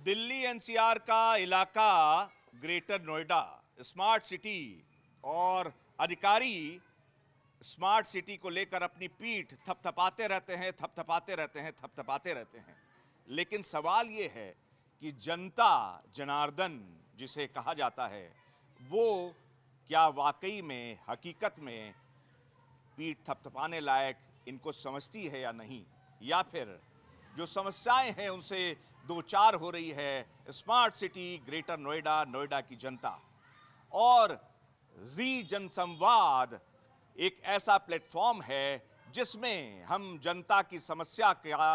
Delhi NCR का इलाका greater Noida smart city और अधिकारी स्मार्ट सिटी को लेकर अपनी पीठ थपथपाते रहते हैं, थपथपाते रहते हैं, थपथपाते रहते हैं। लेकिन सवाल ये है कि जनता जनार्दन जिसे कहा जाता है वो क्या वाकई में हकीकत में पीठ थपथपाने लायक इनको समझती है या नहीं, या फिर जो समस्याएं हैं उनसे दो चार हो रही है smart city greater Noida, Noida की जनता। और जी जनसंवाद एक ऐसा प्लेटफॉर्म है जिसमें हम जनता की समस्या का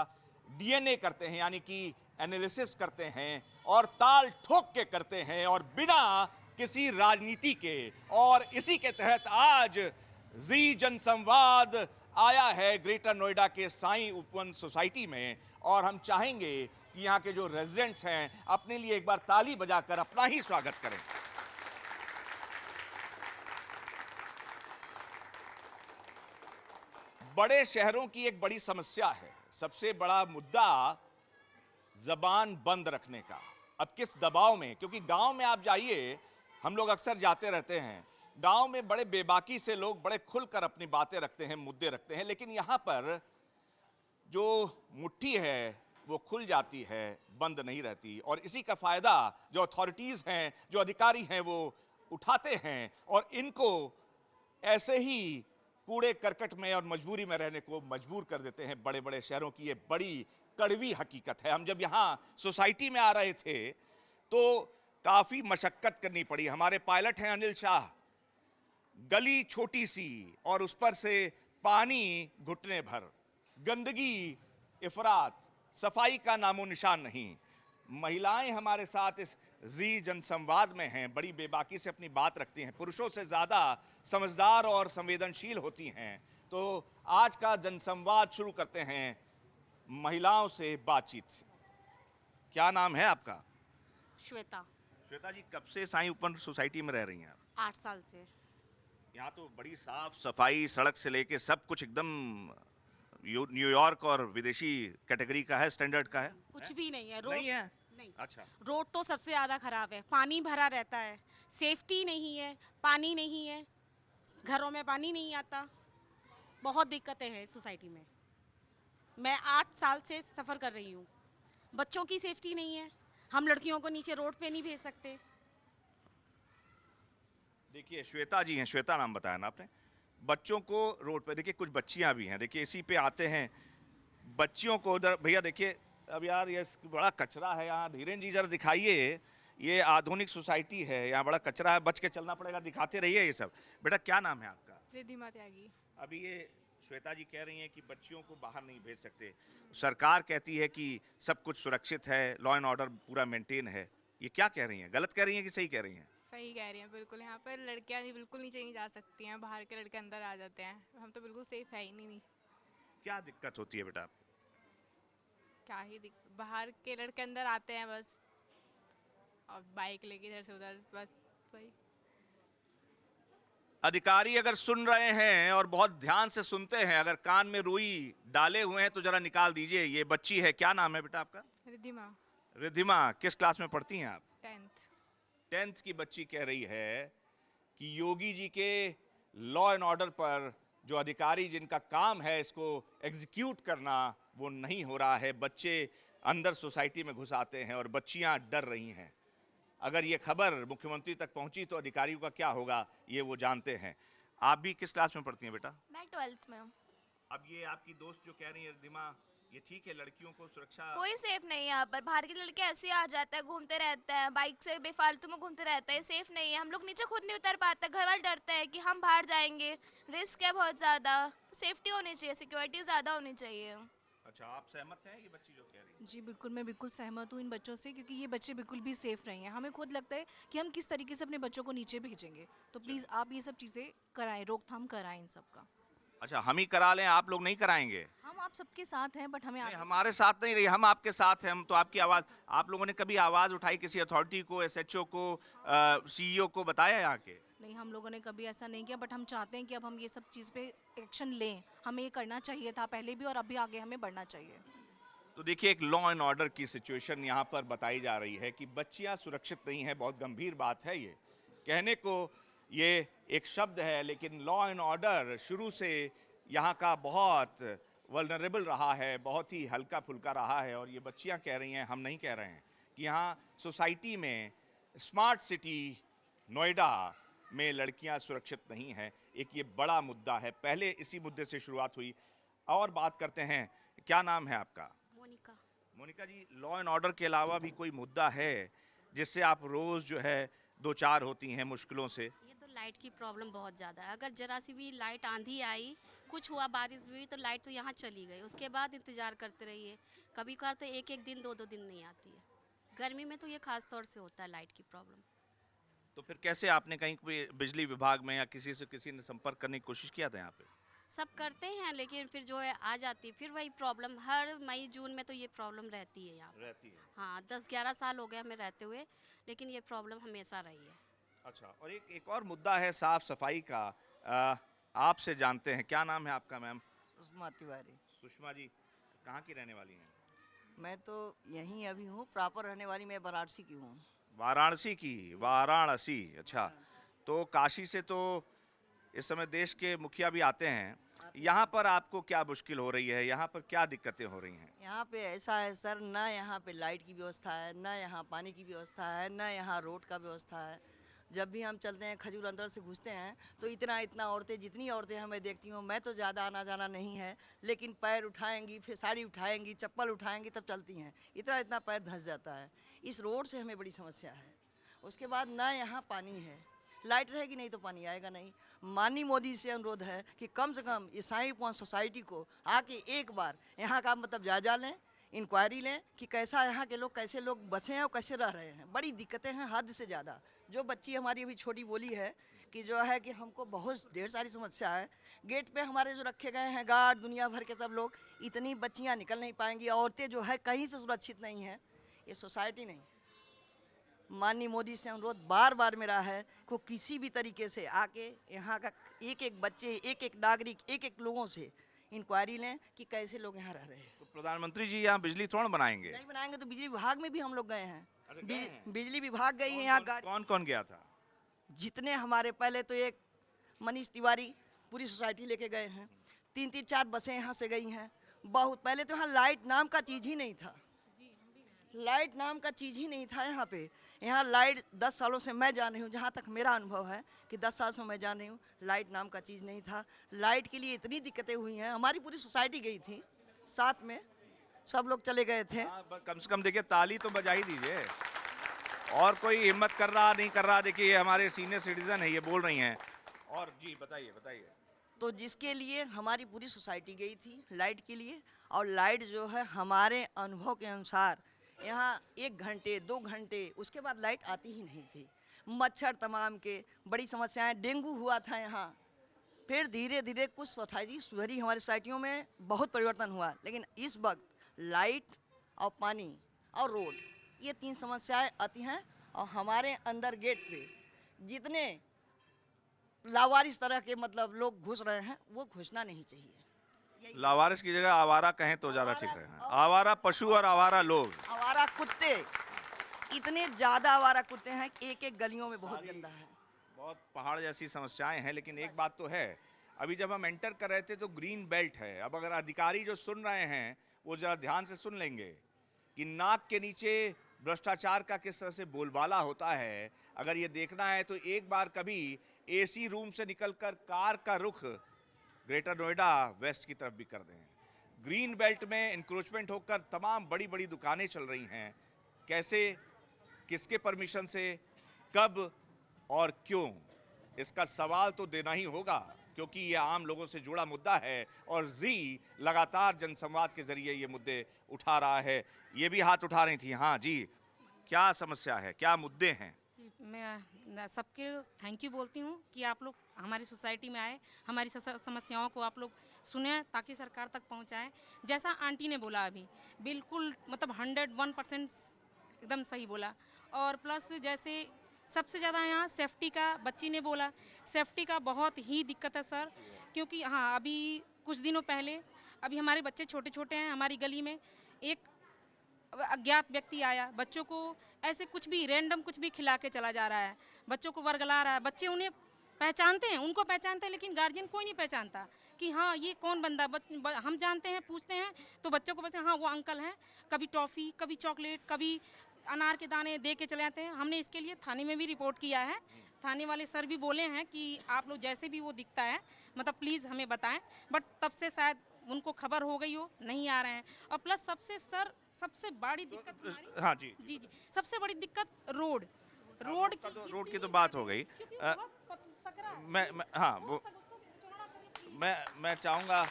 डीएनए करते हैं, यानी कि एनालिसिस करते हैं और ताल ठोक के करते हैं और बिना किसी राजनीति के। और इसी के तहत आज जी जनसंवाद आया है ग्रेटर नोएडा के साईं उपवन सोसाइटी में, और हम चाहेंगे कि यहाँ के जो रेजिडेंट्स हैं अपने लिए एक बार ताली बजाकर अपना ही स्वागत करें। बड़े शहरों की एक बड़ी समस्या है, सबसे बड़ा मुद्दा जबान बंद रखने का। अब किस दबाव में, क्योंकि गांव में आप जाइए, हम लोग अक्सर जाते रहते हैं, गांव में बड़े बेबाकी से लोग बड़े खुलकर अपनी बातें रखते हैं, मुद्दे रखते हैं, लेकिन यहां पर जो मुट्ठी है वो खुल जाती है, बंद नहीं रहती। और इसी का फायदा जो अथॉरिटीज हैं, जो अधिकारी हैं, वो उठाते हैं और इनको ऐसे ही कूड़े करकट में और मजबूरी में रहने को मजबूर कर देते हैं। बड़े बड़े शहरों की ये बड़ी कड़वी हकीकत है। हम जब यहाँ सोसाइटी में आ रहे थे तो काफी मशक्कत करनी पड़ी। हमारे पायलट हैं अनिल शाह, गली छोटी सी और उस पर से पानी घुटने भर, गंदगी इफरात, सफाई का नामो निशान नहीं। महिलाएं हमारे साथ इस जी जनसंवाद में हैं, बड़ी बेबाकी से अपनी बात रखती हैं, पुरुषों से ज़्यादा समझदार और संवेदनशील होती हैं। तो आज का जनसंवाद शुरू करते हैं महिलाओं से बातचीत से। क्या नाम है आपका? श्वेता। श्वेता जी, कब से साईं उपवन सोसाइटी में रह रही हैं आप? 8 साल से। यहाँ तो बड़ी साफ सफाई, सड़क से लेके सब कुछ एकदम न्यूयॉर्क और विदेशी कैटेगरी का है, स्टैंडर्ड का है। कुछ भी नहीं है। रोड नहीं है? नहीं। अच्छा। रोड तो सबसे ज़्यादा खराब है, पानी भरा रहता है, सेफ्टी नहीं है, पानी नहीं है, घरों में पानी नहीं आता, बहुत दिक्कतें हैं इस सोसाइटी में। मैं 8 साल से सफ़र कर रही हूँ। बच्चों की सेफ्टी नहीं है, हम लड़कियों को नीचे रोड पे नहीं भेज सकते। देखिए, श्वेता जी हैं, श्वेता नाम बताया ना आपने। बच्चों को रोड पे, देखिए कुछ बच्चियां भी हैं, देखिए इसी पे आते हैं बच्चियों को उधर। भैया देखिए, अब यार ये बड़ा कचरा है यहाँ, धीरेन्द्र जी जरा दिखाइए, ये आधुनिक सोसाइटी है, यहाँ बड़ा कचरा है, बच के चलना पड़ेगा, दिखाते रहिए ये सब। बेटा क्या नाम है आपका? रिद्धिमा त्यागी। अभी ये श्वेता जी कह रही हैं कि बच्चियों को बाहर नहीं भेज सकते, सरकार कहती है कि सब कुछ सुरक्षित है, लॉ एंड ऑर्डर पूरा मेंटेन है। ये क्या कह रही हैं, गलत कह रही हैं कि सही कह रही हैं? सही कह रही हैं बिल्कुल। यहाँ पर लड़कियाँ बिल्कुल नीचे नहीं जा सकती हैं, बाहर के लड़के अंदर आ जाते हैं। हम तो बिल्कुल सेफ है ही नहीं। क्या दिक्कत होती है बेटा? क्या ही बाहर के लड़के अंदर आते हैं बस, और बाइक लेके इधर से उधर, बस वही। अधिकारी अगर सुन रहे हैं और बहुत ध्यान से सुनते हैं, अगर कान में रुई डाले हुए हैं तो जरा निकाल दीजिए। ये बच्ची है, क्या नाम है बेटा आपका? रिद्धिमा। रिद्धिमा, किस क्लास में पढ़ती हैं आप? 10th। 10th की बच्ची कह रही है कि योगी जी के लॉ एंड ऑर्डर पर जो अधिकारी जिनका काम है इसको एग्जीक्यूट करना, वो नहीं हो रहा है। बच्चे अंदर सोसाइटी में घुस आते हैं और बच्चियां डर रही हैं। अगर ये खबर मुख्यमंत्री तक पहुंची तो अधिकारियों का क्या होगा ये वो जानते हैं। आप भी किस क्लास में पढ़ती हैं बेटा? मैं 12th में हूँ। अब ये आपकी दोस्त जो कह रही है रिद्धिमा, ये ठीक है, लड़कियों को सुरक्षा? कोई सेफ नहीं है यहाँ पर। बाहर के लड़के ऐसे ही आ जाता है, घूमते रहते हैं, बाइक से बेफालतू में घूमते रहते हैं। सेफ नहीं है। हम लोग नीचे खुद नहीं उतर पाते, घर वाले डरते हैं कि हम बाहर जाएंगे, रिस्क है बहुत ज़्यादा। सेफ्टी होनी चाहिए, सिक्योरिटी ज़्यादा होनी चाहिए। अच्छा, आप सहमत हैं ये बच्ची जो कह रही है? जी बिल्कुल, मैं बिल्कुल सहमत हूँ इन बच्चों से, क्योंकि ये बच्चे बिल्कुल भी सेफ़ नहीं हैं। हमें खुद लगता है कि हम किस तरीके से अपने बच्चों को नीचे भेजेंगे, तो प्लीज़ आप ये सब चीज़ें कराएं, रोकथाम कराएं इन सब का। अच्छा, हम ही करा लें, आप लोग नहीं कराएंगे? हम आप सबके साथ हैं, बट हमें नहीं, हमारे साथ नहीं रही, हम आपके साथ हैं। हम तो आपकी आवाज़, आप लोगों ने कभी आवाज़ उठाई किसी अथॉरिटी को, एसएचओ को, सीईओ को बताया यहाँ के? नहीं, हम लोगों ने कभी ऐसा नहीं किया, बट हम चाहते हैं कि अब हम ये सब चीज़ पे एक्शन लें। हमें ये करना चाहिए था पहले भी, और अभी आगे हमें बढ़ना चाहिए। तो देखिए, एक लॉ एंड ऑर्डर की सिचुएशन यहाँ पर बताई जा रही है कि बच्चियाँ सुरक्षित नहीं है। बहुत गंभीर बात है ये। कहने को ये एक शब्द है, लेकिन लॉ एंड ऑर्डर शुरू से यहाँ का बहुत वल्नरेबल रहा है, बहुत ही हल्का फुल्का रहा है। और ये बच्चियाँ कह रही हैं, हम नहीं कह रहे हैं, कि यहाँ सोसाइटी में, स्मार्ट सिटी नोएडा में लड़कियाँ सुरक्षित नहीं हैं। एक ये बड़ा मुद्दा है। पहले इसी मुद्दे से शुरुआत हुई। और बात करते हैं, क्या नाम है आपका? मोनिका। मोनिका जी, लॉ एंड ऑर्डर के अलावा भी कोई मुद्दा है जिससे आप रोज जो है दो चार होती हैं मुश्किलों से? ये तो लाइट की प्रॉब्लम बहुत ज़्यादा है। अगर जरा सी भी लाइट आंधी आई, कुछ हुआ, बारिश हुई, तो लाइट तो यहाँ चली गई, उसके बाद इंतज़ार करते रहिए। कभी कभार तो एक एक दिन, दो दो दिन नहीं आती है। गर्मी में तो ये खास तौर से होता है लाइट की प्रॉब्लम। तो फिर कैसे आपने कहीं कोई बिजली विभाग में या किसी ने संपर्क करने की कोशिश किया था यहाँ पे? सब करते हैं, लेकिन फिर जो है आ जाती है, फिर वही प्रॉब्लम। हर मई जून में तो ये प्रॉब्लम रहती है यहाँ। रहती है। हाँ, 10-11 साल हो गए हमें रहते हुए, लेकिन ये प्रॉब्लम हमेशा रही है। अच्छा, और एक और मुद्दा है साफ सफाई का। आपसे जानते हैं, क्या नाम है आपका मैम? सुषमा तिवारी। सुषमा जी, कहाँ की रहने वाली हैं? मैं तो यहीं अभी हूँ, प्रॉपर रहने वाली मैं वाराणसी की हूँ। वाराणसी की? वाराणसी, अच्छा। तो काशी से तो इस समय देश के मुखिया भी आते हैं। यहाँ पर आपको क्या मुश्किल हो रही है? यहाँ पर क्या दिक्कतें हो रही हैं? यहाँ पे ऐसा है सर, ना यहाँ पे लाइट की व्यवस्था है, ना यहाँ पानी की व्यवस्था है, ना यहाँ रोड का व्यवस्था है। जब भी हम चलते हैं, खजूर अंदर से घुसते हैं, तो इतना औरतें, जितनी औरतें हमें देखती हूँ, मैं तो ज़्यादा आना जाना नहीं है, लेकिन पैर उठाएंगी, फिर साड़ी उठाएंगी, चप्पल उठाएंगी, तब चलती हैं। इतना पैर धंस जाता है। इस रोड से हमें बड़ी समस्या है। उसके बाद ना यहाँ पानी है, लाइट रहेगी नहीं तो पानी आएगा नहीं। माननीय मोदी से अनुरोध है कि कम से कम ईसाई पॉइंट सोसाइटी को आके एक बार यहाँ का मतलब जायजा लें, इंक्वायरी लें कि कैसा यहाँ के लोग, कैसे लोग बसे हैं और कैसे रह रहे हैं। बड़ी दिक्कतें हैं हद से ज़्यादा। जो बच्ची हमारी अभी छोटी बोली है कि जो है कि हमको बहुत ढेर सारी समस्या है। गेट पे हमारे जो रखे गए हैं गार्ड, दुनिया भर के सब लोग, इतनी बच्चियाँ निकल नहीं पाएंगी। औरतें जो है कहीं से सुरक्षित नहीं हैं। ये सोसाइटी नहीं। माननीय मोदी से अनुरोध बार बार मेरा है को किसी भी तरीके से आके यहाँ का एक बच्चे, एक नागरिक, एक लोगों से इंक्वायरी लें कि कैसे लोग यहाँ रह रहे हैं। तो प्रधानमंत्री जी यहाँ बिजली थोड़ा बनाएंगे? नहीं बनाएंगे तो बिजली विभाग में भी हम लोग गए हैं। अरे गए हैं? बिजली विभाग गई है यहाँ गाड़ी। कौन कौन गया था? जितने हमारे, पहले तो एक मनीष तिवारी पूरी सोसाइटी लेके गए हैं। 3-4 बसें यहाँ से गई हैं। बहुत पहले तो यहाँ लाइट नाम का चीज़ ही नहीं था। लाइट नाम का चीज़ ही नहीं था यहाँ पे। यहाँ लाइट 10 सालों से मैं जान रही हूँ, जहाँ तक मेरा अनुभव है कि 10 साल से मैं जान रही हूँ, लाइट नाम का चीज़ नहीं था। लाइट के लिए इतनी दिक्कतें हुई हैं। हमारी पूरी सोसाइटी गई थी, साथ में सब लोग चले गए थे। कम से कम देखिए, ताली तो बजा ही दीजिए। और कोई हिम्मत कर रहा नहीं कर रहा, देखिए हमारे सीनियर सिटीजन है, ये बोल रही हैं। और जी बताइए बताइए। तो जिसके लिए हमारी पूरी सोसाइटी गई थी लाइट के लिए, और लाइट जो है हमारे अनुभव के अनुसार यहाँ 1 घंटे 2 घंटे, उसके बाद लाइट आती ही नहीं थी। मच्छर तमाम के बड़ी समस्याएं, डेंगू हुआ था यहाँ। फिर धीरे धीरे कुछ सोसाइटी सुधरी, हमारी सोसाइटियों में बहुत परिवर्तन हुआ, लेकिन इस वक्त लाइट और पानी और रोड, ये 3 समस्याएं आती हैं। और हमारे अंदर गेट पे जितने लावारिस तरह के मतलब लोग घुस रहे हैं, वो घुसना नहीं चाहिए। लावारिस की जगह आवारा कहें तो ज़्यादा ठीक रहेगा। आवारा पशु और आवारा लोग, आवारा कुत्ते, इतने ज़्यादा आवारा कुत्ते हैं, एक गलियों में बहुत गंदा है। बहुत पहाड़ जैसी समस्याएं हैं। लेकिन एक बात तो है, अभी जब हम एंटर कर रहे थे तो ग्रीन बेल्ट है। अब अगर अधिकारी जो सुन रहे हैं वो ज़रा ध्यान से सुन लेंगे कि नाक के नीचे भ्रष्टाचार का किस तरह से बोलबाला होता है। अगर ये देखना है तो एक बार कभी एसी रूम से निकलकर कार का रुख ग्रेटर नोएडा वेस्ट की तरफ भी कर दें। ग्रीन बेल्ट में इंक्रोचमेंट होकर तमाम बड़ी बड़ी दुकानें चल रही हैं। कैसे, किसके परमिशन से, कब और क्यों, इसका सवाल तो देना ही होगा, क्योंकि ये आम लोगों से जुड़ा मुद्दा है और जी लगातार जनसंवाद के जरिए ये मुद्दे उठा रहा है। ये भी हाथ उठा रही थी। हाँ जी, क्या समस्या है, क्या मुद्दे हैं? जी, मैं सबके थैंक यू बोलती हूँ कि आप लोग हमारी सोसाइटी में आए, हमारी समस्याओं को आप लोग सुने ताकि सरकार तक पहुँचाएं। जैसा आंटी ने बोला अभी, बिल्कुल मतलब 101% एकदम सही बोला। और प्लस जैसे सबसे ज़्यादा यहाँ सेफ्टी का, बच्ची ने बोला, सेफ्टी का बहुत ही दिक्कत है सर। क्योंकि हाँ, अभी कुछ दिनों पहले, अभी हमारे बच्चे छोटे छोटे हैं हमारी गली में, एक अज्ञात व्यक्ति आया, बच्चों को ऐसे कुछ भी रैंडम कुछ भी खिला के चला जा रहा है, बच्चों को वर्गला रहा है। बच्चे उन्हें पहचानते हैं, उनको पहचानते हैं, लेकिन गार्जियन कोई नहीं पहचानता कि हाँ ये कौन बंदा। हम जानते हैं, पूछते हैं तो बच्चों को पता हाँ वो अंकल हैं। कभी टॉफ़ी, कभी चॉकलेट, कभी अनार के दाने दे के चले जाते हैं। हमने इसके लिए थाने में भी रिपोर्ट किया है। थाने वाले सर भी बोले हैं कि आप लोग जैसे भी वो दिखता है मतलब प्लीज़ हमें बताएं, बट तब से शायद उनको खबर हो गई हो, नहीं आ रहे हैं। और प्लस सबसे बड़ी दिक्कत हमारी, हाँ जी, जी सबसे बड़ी दिक्कत रोड रोड की तो बात हो गई। मैं चाहूँगा,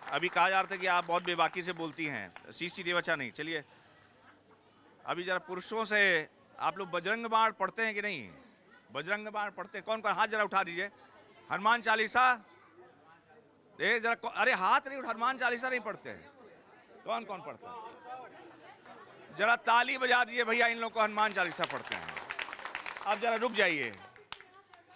अभी कहा जा रहा था कि आप बहुत बेबाकी से बोलती हैं, सीसीटीवी अच्छा नहीं। चलिए अभी जरा पुरुषों से, आप लोग बजरंग बाण पढ़ते हैं कि नहीं? बजरंग बाण पढ़ते हैं? कौन कौन हाथ जरा उठा दीजिए। हनुमान चालीसा दे जरा, अरे हाथ नहीं उठा, हनुमान चालीसा नहीं पढ़ते हैं? कौन कौन पढ़ता है? जरा ताली बजा दीजिए भैया, इन लोगों को हनुमान चालीसा पढ़ते हैं। अब जरा रुक जाइए।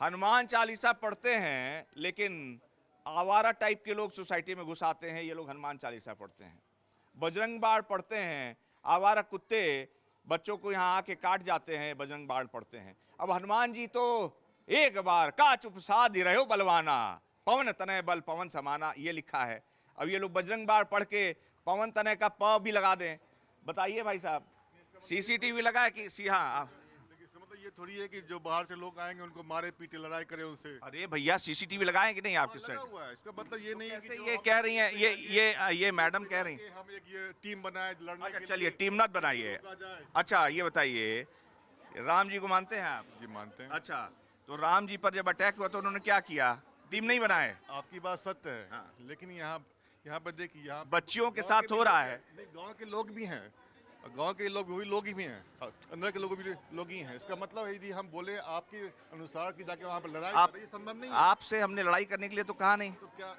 हनुमान चालीसा पढ़ते हैं लेकिन आवारा टाइप के लोग सोसाइटी में घुस आते हैं, ये लोग हनुमान चालीसा पढ़ते हैं। बजरंग बाण पढ़ते हैं, आवारा कुत्ते बच्चों को यहाँ आके काट जाते हैं, बजरंग बाण पढ़ते हैं। अब हनुमान जी तो एक बार का चुप साध रहो बलवाना, पवन तनय बल पवन समाना, ये लिखा है। अब ये लोग बजरंग बाण पढ़ के पवन तनय का प भी लगा दें। बताइए भाई साहब, सीसीटीवी लगा है कि हाँ? मतलब ये थोड़ी है कि जो बाहर से लोग आएंगे उनको मारे पीटे लड़ाई करे उनसे। अरे भैया सीसीटीवी लगाए कि नहीं आपकी साइड? हुआ है, इसका मतलब ये नहीं है कि ये कह रही हैं, ये मैडम कह रही हैं हम एक ये टीम बनाए लड़ने के लिए। चलिए टीम मत बनाइए। अच्छा ये बताइए, राम जी को मानते हैं आप? जी मानते हैं। अच्छा, तो राम जी पर जब अटैक हुआ तो उन्होंने क्या किया? टीम नहीं बनाए? आपकी बात सत्य है, हाँ। लेकिन यहाँ पर देखिए, यहाँ बच्चियों के साथ हो रहा है। नहीं, गांव के लोग भी हैं, गांव के लोग भी लोग ही हैं, अंदर के लोग भी लोग ही हैं। इसका मतलब है यदि हम बोले आपके अनुसार कि जाके वहाँ पर लड़ाई कर, ये संभव नहीं है। आपसे हमने लड़ाई करने के लिए तो कहा नहीं, तो क्या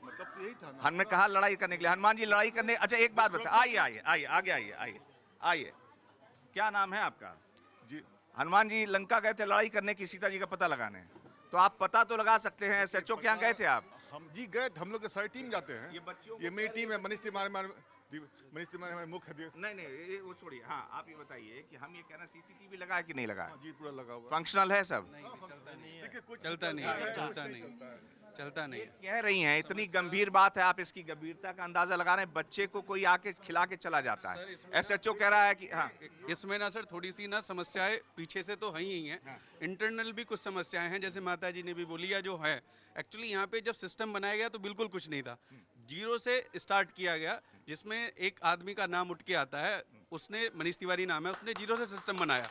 मतलब तो यही था ना। हमने कहा लड़ाई करने के लिए। हनुमान जी लड़ाई करने, अच्छा एक बात बता, आइए आइए आइए आगे आइए, क्या नाम है आपका? जी हनुमान जी लंका गए थे लड़ाई करने की, सीता जी का पता लगाने, तो आप पता तो लगा सकते हैं। SHO के यहाँ गए थे आप? हम जी गए, हम लोग सारी टीम जाते हैं। ये बच्चियों ये मेरी टीम है, मनीष तिवारी हमारे मुख्य है। नहीं ये वो छोड़िए। हाँ आप ये बताइए कि हम ये कहना सीसीटीवी लगा है कि नहीं लगा? जी पूरा लगा हुआ। फंक्शनल है सब? चलता नहीं। कह रही हैं, इतनी गंभीर बात है, आप इसकी गंभीरता का अंदाजा लगा रहे हैं। बच्चे को कोई आके खिला के चला जाता है, SHO कह रहा है कि हाँ। इसमें ना सर थोड़ी सी ना समस्याएं पीछे से तो है ही हैं, इंटरनल भी कुछ समस्याएं हैं, जैसे माता जी ने भी बोली है जो है। एक्चुअली यहाँ पे जब सिस्टम बनाया गया तो बिल्कुल कुछ नहीं था, जीरो से स्टार्ट किया गया, जिसमें एक आदमी का नाम उठ के आता है, उसने मनीष तिवारी नाम है, उसने जीरो से सिस्टम बनाया।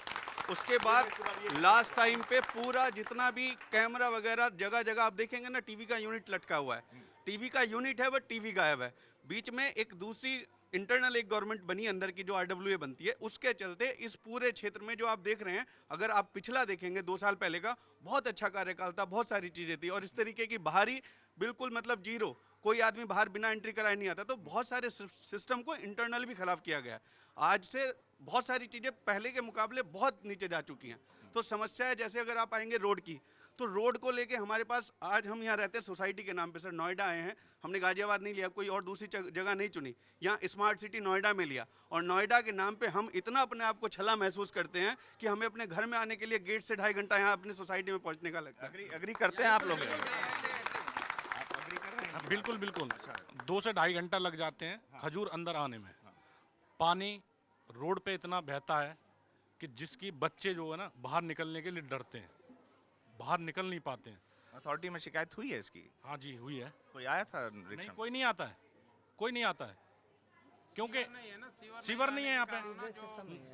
उसके बाद लास्ट टाइम पे पूरा जितना भी कैमरा वगैरह जगह जगह आप देखेंगे ना, टीवी का यूनिट लटका हुआ है, टीवी का यूनिट है बट टीवी गायब है। बीच में एक दूसरी इंटरनल एक गवर्नमेंट बनी अंदर की जो RWA बनती है, उसके चलते इस पूरे क्षेत्र में जो आप देख रहे हैं, अगर आप पिछला देखेंगे 2 साल पहले का, बहुत अच्छा कार्यकाल था, बहुत सारी चीज़ें थी। और इस तरीके की बाहरी बिल्कुल मतलब जीरो, कोई आदमी बाहर बिना एंट्री कराए नहीं आता। तो बहुत सारे सिस्टम को इंटरनल भी खराब किया गया। आज से बहुत सारी चीज़ें पहले के मुकाबले बहुत नीचे जा चुकी हैं। तो समस्या है, जैसे अगर आप आएंगे रोड की, तो रोड को लेके हमारे पास, आज हम यहाँ रहते हैं सोसाइटी के नाम पे सर, नोएडा आए हैं, हमने गाजियाबाद नहीं लिया, कोई और दूसरी जगह नहीं चुनी, यहाँ स्मार्ट सिटी नोएडा में लिया। और नोएडा के नाम पे हम इतना अपने आप को छला महसूस करते हैं कि हमें अपने घर में आने के लिए गेट से 2.5 घंटा यहाँ अपनी सोसाइटी में पहुँचने का लगता है। अग्री करते हैं आप लोग? बिल्कुल 2 से 2.5 घंटा लग जाते हैं खजूर अंदर आने में। पानी रोड पे इतना बहता है कि जिसकी बच्चे जो है ना बाहर निकलने के लिए डरते हैं, बाहर निकल नहीं पाते हैं। अथॉरिटी में शिकायत हुई है इसकी? हाँ जी हुई है। कोई आया था? नहीं, कोई नहीं आता है, कोई नहीं आता है, क्योंकि सीवर नहीं है यहाँ पे।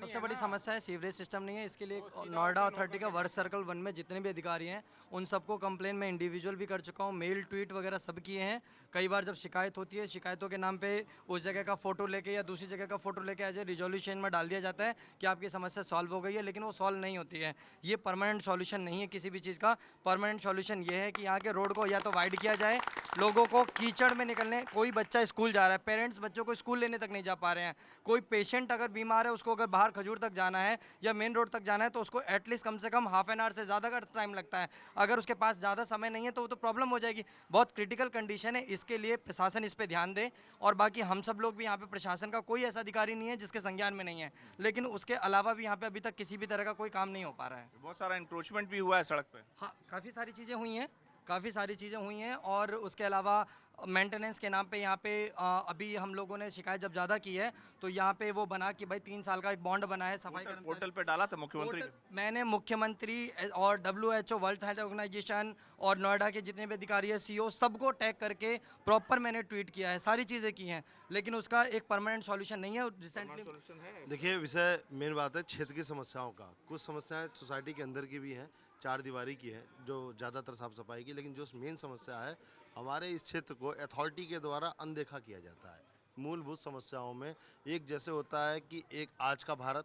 सबसे बड़ी समस्या है सीवरेज सिस्टम नहीं है। इसके लिए नोएडा अथॉरिटी का वर्क सर्कल 1 में जितने भी अधिकारी हैं उन सबको कंप्लेन में इंडिविजुअल भी कर चुका हूँ, मेल ट्वीट वगैरह सब किए हैं। कई बार जब शिकायत होती है, शिकायतों के नाम पे उस जगह का फोटो लेके या दूसरी जगह का फोटो लेके एज ए रिजोल्यूशन में डाल दिया जाता है कि आपकी समस्या सॉल्व हो गई है, लेकिन वो सॉल्व नहीं होती है। ये परमानेंट सॉल्यूशन नहीं है किसी भी चीज़ का। परमानेंट सॉल्यूशन ये है कि यहाँ के रोड को या तो वाइड किया जाए, लोगों को कीचड़ में निकलने, कोई बच्चा स्कूल जा रहा है, पेरेंट्स बच्चों को स्कूल लेने तक नहीं जा पा रहे हैं, कोई पेशेंट अगर बीमार है उसको अगर बाहर खजूर तक जाना है या मेन रोड तक जाना है तो उसको एटलीस्ट कम से कम हाफ एन आवर से ज़्यादा का टाइम लगता है। अगर उसके पास ज़्यादा समय नहीं है तो वो तो प्रॉब्लम हो जाएगी। बहुत क्रिटिकल कंडीशन है, इसके लिए प्रशासन इस पर ध्यान दे। और बाकी हम सब लोग भी यहाँ पे प्रशासन का कोई ऐसा अधिकारी नहीं है जिसके संज्ञान में नहीं है, लेकिन उसके अलावा भी यहाँ पे अभी तक किसी भी तरह का कोई काम नहीं हो पा रहा है। बहुत सारा इंक्रोचमेंट भी हुआ है सड़क पे। हाँ, काफ़ी सारी चीज़ें हुई हैं और उसके अलावा मेंटेनेंस के नाम पे यहाँ पे अभी हम लोगों ने शिकायत जब ज़्यादा की है तो यहाँ पे वो बना कि भाई 3 साल का एक बॉन्ड बना है सफाई कर्मचारी। पोर्टल पे डाला था मुख्यमंत्री मैंने मुख्यमंत्री और WHO वर्ल्ड हेल्थ ऑर्गेनाइजेशन और नोएडा के जितने भी अधिकारी है, CEO, सबको टैग करके प्रॉपर मैंने ट्वीट किया है, सारी चीज़ें की हैं, लेकिन उसका एक परमानेंट सॉल्यूशन नहीं है। रिसेंटली देखिए, विषय मेन बात है क्षेत्र की समस्याओं का। कुछ समस्याएं सोसाइटी के अंदर की भी हैं, चार दीवारी की है जो ज़्यादातर साफ सफाई की, लेकिन जो मेन समस्या है हमारे इस क्षेत्र को अथॉरिटी के द्वारा अनदेखा किया जाता है। मूलभूत समस्याओं में एक जैसे होता है कि एक आज का भारत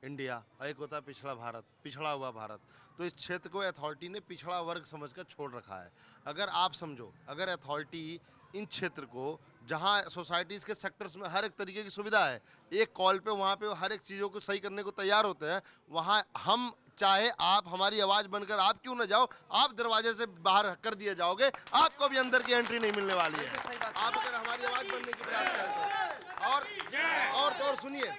इंडिया और एक होता है पिछड़ा भारत, पिछड़ा हुआ भारत। तो इस क्षेत्र को अथॉरिटी ने पिछड़ा वर्ग समझकर छोड़ रखा है। अगर आप समझो, अगर अथॉरिटी इन क्षेत्र को जहाँ सोसाइटीज़ के सेक्टर्स में हर एक तरीके की सुविधा है, एक कॉल पे वहाँ पे हर एक चीज़ों को सही करने को तैयार होते हैं, वहाँ हम चाहे आप हमारी आवाज़ बनकर आप क्यों ना जाओ, आप दरवाजे से बाहर कर दिए जाओगे, आपको भी अंदर की एंट्री नहीं मिलने वाली है। आप अगर हमारी आवाज़ बनने की प्रयास करें तो। और सुनिए,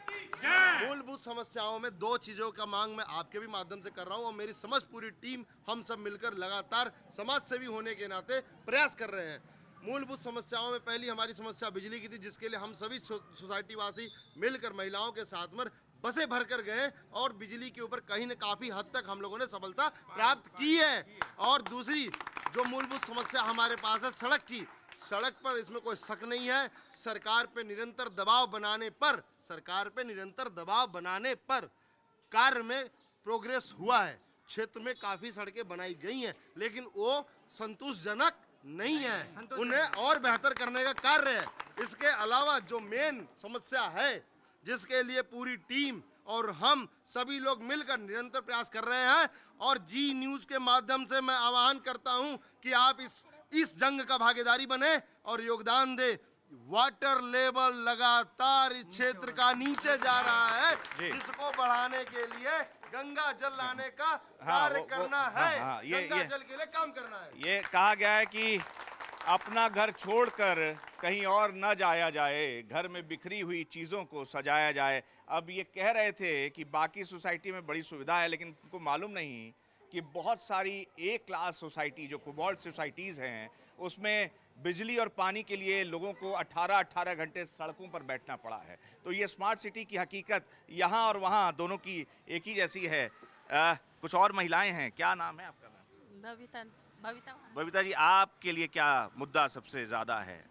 मूलभूत समस्याओं में दो चीज़ों का मांग मैं आपके भी माध्यम से कर रहा हूँ और मेरी समझ पूरी टीम हम सब मिलकर लगातार समाज सेवी होने के नाते प्रयास कर रहे हैं। मूलभूत समस्याओं में पहली हमारी समस्या बिजली की थी, जिसके लिए हम सभी सोसाइटी वासी मिलकर महिलाओं के साथ में बसें भर कर गए और बिजली के ऊपर कहीं न काफ़ी हद तक हम लोगों ने सफलता प्राप्त की है। और दूसरी जो मूलभूत समस्या हमारे पास है सड़क की, सड़क पर इसमें कोई शक नहीं है, सरकार पे निरंतर दबाव बनाने पर कार्य में प्रोग्रेस हुआ है। क्षेत्र में काफ़ी सड़कें बनाई गई हैं, लेकिन वो संतोषजनक नहीं है, उन्हें और बेहतर करने का कार्य है। इसके अलावा जो मेन समस्या है जिसके लिए पूरी टीम और हम सभी लोग मिलकर निरंतर प्रयास कर रहे हैं और जी न्यूज़ के माध्यम से मैं आह्वान करता हूं कि आप इस जंग का भागीदारी बने और योगदान दे। वाटर लेवल लगातार इस क्षेत्र का नीचे जा रहा है, जिसको बढ़ाने के लिए गंगा जल लाने का कार्य करना है। गंगा जल के लिए काम करना है। ये कहा गया है कि अपना घर छोड़कर कहीं और न जाया जाए, घर में बिखरी हुई चीज़ों को सजाया जाए। अब ये कह रहे थे कि बाकी सोसाइटी में बड़ी सुविधा है, लेकिन उनको मालूम नहीं कि बहुत सारी ए क्लास सोसाइटी जो कोबाल्ट सोसाइटीज़ हैं उसमें बिजली और पानी के लिए लोगों को 18-18 घंटे सड़कों पर बैठना पड़ा है। तो ये स्मार्ट सिटी की हकीकत यहाँ और वहाँ दोनों की एक ही जैसी है। कुछ और महिलाएं हैं, क्या नाम है आपका? बबीता जी, आपके लिए क्या मुद्दा सबसे ज़्यादा है?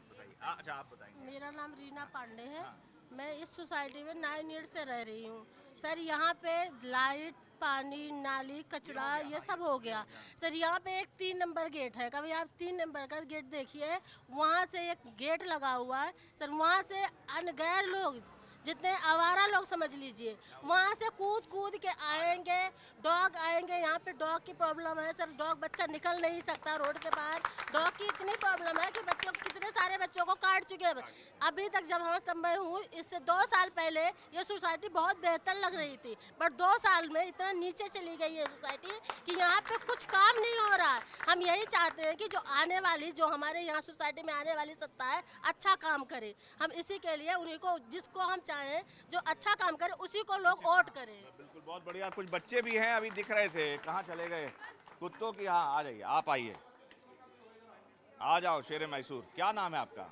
अच्छा, आप बताइए। मेरा नाम रीना पांडे है। मैं इस सोसाइटी में 9 ईयर से रह रही हूँ। सर, यहाँ पे लाइट, पानी, नाली, कचरा ये सब हो गया। सर, यहाँ पे एक 3 नंबर गेट है, कभी आप 3 नंबर का गेट देखिए, वहाँ से एक गेट लगा हुआ है। सर, वहाँ से अनगैर लोग, जितने आवारा लोग समझ लीजिए, वहाँ से कूद के आएंगे, डॉग आएंगे। यहाँ पे डॉग की प्रॉब्लम है सर, डॉग बच्चा निकल नहीं सकता रोड के बाहर। डॉग की इतनी प्रॉब्लम है कि बच्चों, कितने सारे बच्चों को काट चुके हैं। अभी तक जब हाँ तब मैं हूँ, इससे 2 साल पहले ये सोसाइटी बहुत बेहतर लग रही थी, बट 2 साल में इतना नीचे चली गई है सोसाइटी कि यहाँ पे कुछ काम नहीं हो रहा है। हम यही चाहते हैं कि जो आने वाली, जो हमारे यहाँ सोसाइटी में आने वाली सत्ता है, अच्छा काम करे। हम इसी के लिए उन्हीं को, जिसको हम चाहें जो अच्छा काम करे, उसी को लोग वोट करें। बिल्कुल, बहुत बढ़िया। कुछ बच्चे भी हैं, अभी दिख रहे थे, कहाँ चले गए? कुत्तों की, हाँ आ जाइए, आप आइए, आ जाओ। शेरे मैसूर, क्या नाम है आपका?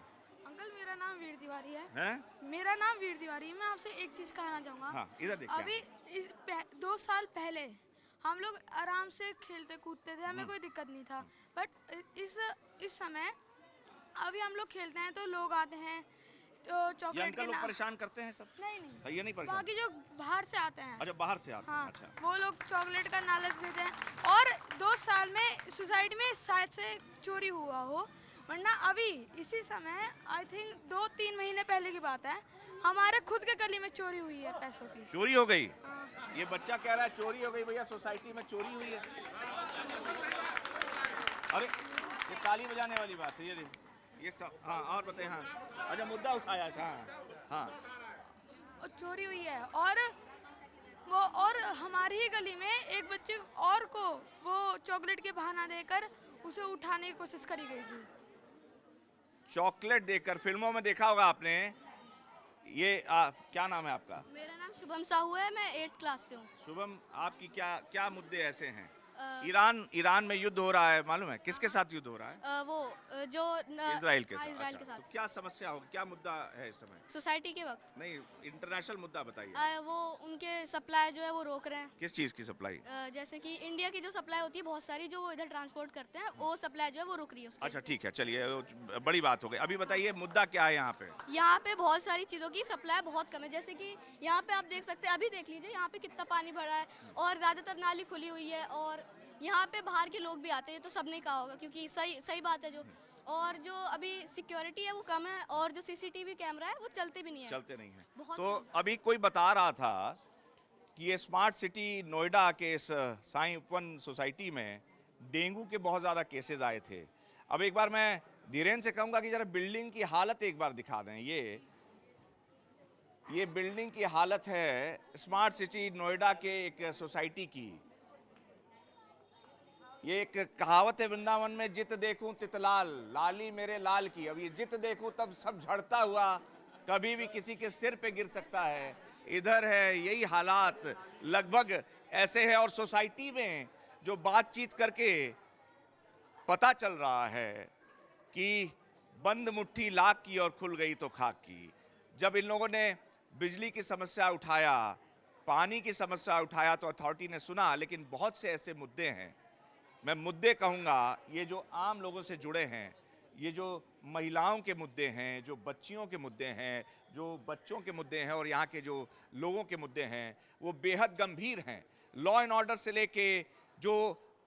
अंकल, मेरा नाम वीर तिवारी है। हैं? मेरा नाम वीर तिवारी है। मैं आपसे एक चीज़ कहना चाहूँगा। हाँ, इधर देखिए। अभी 2 साल पहले हम लोग आराम से खेलते कूदते थे, हमें कोई दिक्कत नहीं था। बट इस समय अभी हम लोग खेलते हैं तो लोग आते हैं तो चॉकलेट के लोग परेशान करते हैं सब? नहीं, ये नहीं परेशान। बाकी जो बाहर से आते हैं। अच्छा, बाहर से आते हैं। हाँ, अच्छा। वो लोग चॉकलेट का लालच देते हैं। और 2 साल में सोसाइटी में शायद से चोरी हुआ हो, वरना अभी इसी समय आई थिंक 2-3 महीने पहले की बात है, हमारे खुद के गली में चोरी हुई है पैसों की। चोरी हो गई? ये बच्चा कह रहा है चोरी हो गई। भैया, सोसाइटी में चोरी हुई है? अरे, ये ताली बजाने वाली बात है ये सब। हाँ, और बताइए। हाँ, अच्छा, मुद्दा उठाया। हाँ, चोरी हुई है। और हमारी ही गली में एक बच्चे और को वो चॉकलेट के बहाना देकर उसे उठाने की कोशिश करी गई थी। चॉकलेट देकर, फिल्मों में देखा होगा आपने। ये क्या नाम है आपका? मेरा नाम शुभम साहू है, मैं 8th क्लास से हूँ। शुभम, आपकी क्या क्या मुद्दे ऐसे हैं? ईरान में युद्ध हो रहा है, मालूम है? किसके साथ युद्ध हो रहा है? वो जो इजराइल के साथ। इजराइल अच्छा, के साथ। तो क्या समस्या होगी, क्या मुद्दा है इस समय? सोसाइटी के वक्त नहीं, इंटरनेशनल मुद्दा बताइए। वो उनके सप्लाई जो है वो रोक रहे हैं। किस चीज़ की सप्लाई? जैसे कि इंडिया की जो सप्लाई होती है बहुत सारी, जो वो इधर ट्रांसपोर्ट करते हैं, वो सप्लाई जो है वो रुक रही है उसकी। अच्छा ठीक है, चलिए, बड़ी बात हो गई। अभी बताइए मुद्दा क्या है यहाँ पे? यहाँ पे बहुत सारी चीज़ों की सप्लाई बहुत कम है। जैसे कि यहाँ पे आप देख सकते हैं, अभी देख लीजिए यहाँ पे कितना पानी भरा है और ज़्यादातर नाली खुली हुई है, और यहाँ पे बाहर के लोग भी आते हैं, तो सब नहीं कहा होगा क्योंकि सही बात है जो। और जो अभी सिक्योरिटी है वो कम है, और जो सीसीटीवी कैमरा है वो चलते भी नहीं है, चलते नहीं है। बहुत तो कम। अभी कोई बता रहा था कि ये स्मार्ट सिटी नोएडा के इस साई उपवन सोसाइटी में डेंगू के बहुत ज़्यादा केसेस आए थे। अब एक बार मैं धीरेन्द्र से कहूँगा कि ज़रा बिल्डिंग की हालत एक बार दिखा दें। ये बिल्डिंग की हालत है स्मार्ट सिटी नोएडा के एक सोसाइटी की। ये एक कहावत है वृंदावन में, जित देखूं तित लाल, लाली मेरे लाल की। अब ये जित देखूं तब सब झड़ता हुआ कभी भी किसी के सिर पे गिर सकता है। इधर है यही हालात लगभग ऐसे है। और सोसाइटी में जो बातचीत करके पता चल रहा है कि बंद मुट्ठी लाख की और खुल गई तो खाक की। जब इन लोगों ने बिजली की समस्या उठाया, पानी की समस्या उठाया, तो अथॉरिटी ने सुना। लेकिन बहुत से ऐसे मुद्दे हैं, मैं मुद्दे कहूँगा, ये जो आम लोगों से जुड़े हैं, ये जो महिलाओं के मुद्दे हैं, जो बच्चियों के मुद्दे हैं, जो बच्चों के मुद्दे हैं, और यहाँ के जो लोगों के मुद्दे हैं, वो बेहद गंभीर हैं। लॉ एंड ऑर्डर से लेके जो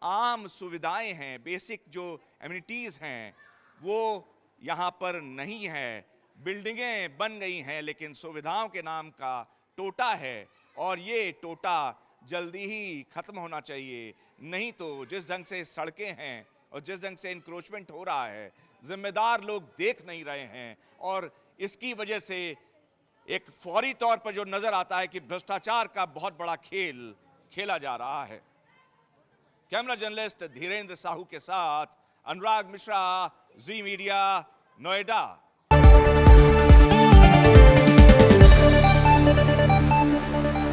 आम सुविधाएं हैं, बेसिक जो एमिनिटीज़ हैं, वो यहाँ पर नहीं है। बिल्डिंगें बन गई हैं लेकिन सुविधाओं के नाम का टोटा है, और ये टोटा जल्दी ही ख़त्म होना चाहिए। नहीं तो जिस ढंग से सड़कें हैं और जिस ढंग से इंक्रोचमेंट हो रहा है, जिम्मेदार लोग देख नहीं रहे हैं, और इसकी वजह से एक फौरी तौर पर जो नज़र आता है कि भ्रष्टाचार का बहुत बड़ा खेल खेला जा रहा है। कैमरा जर्नलिस्ट धीरेन्द्र साहू के साथ अनुराग मिश्रा, जी मीडिया, नोएडा।